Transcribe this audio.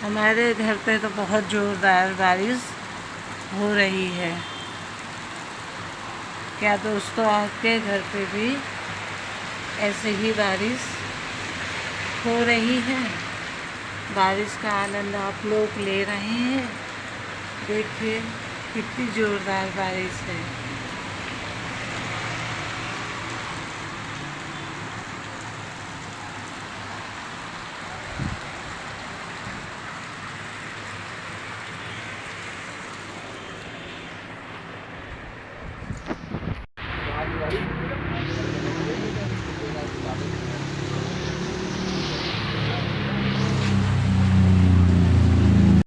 हमारे घर पे तो बहुत ज़ोरदार बारिश हो रही है। क्या दोस्तों आपके घर पे भी ऐसे ही बारिश हो रही है? बारिश का आनंद आप लोग ले रहे हैं? देखिए कितनी ज़ोरदार बारिश है।